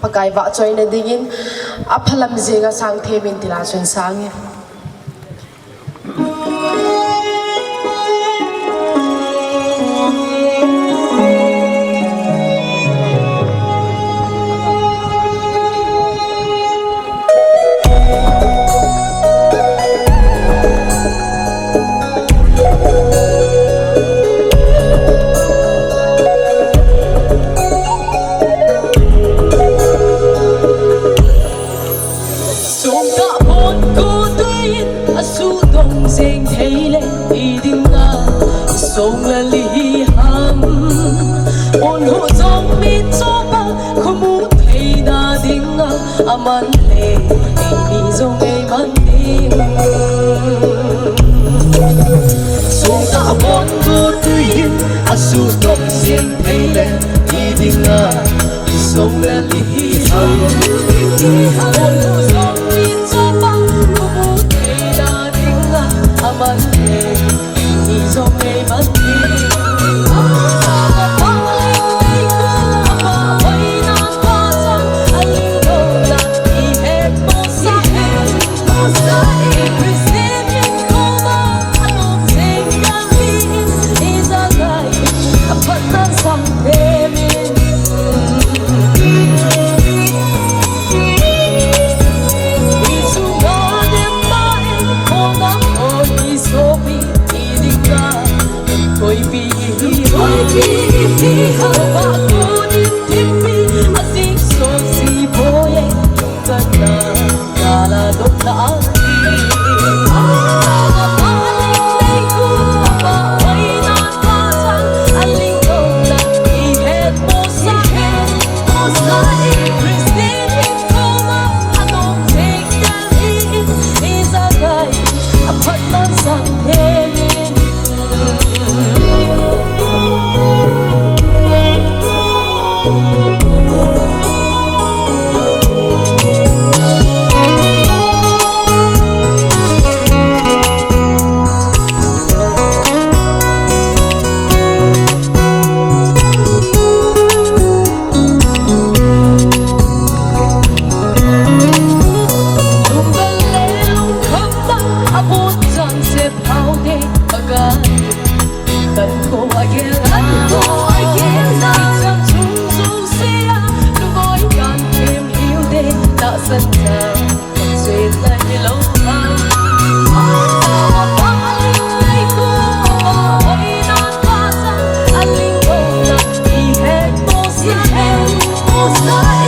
pakai vợ chơi này dingin aphalam jenga sangthem in tila chun sang sông là ly hầm ôn hộ dòng mi cho ba không muốn thấy đa đinh aman lệ đi dòng ngày man đinh sông ta bốn vô tươi yên asu dòng riêng thấy lệ đi đinh sông là ly hầm ôn hộ dòng mi cho ba không muốn thấy đa đinh aman lệ đi dòng ngày man Hãy subscribe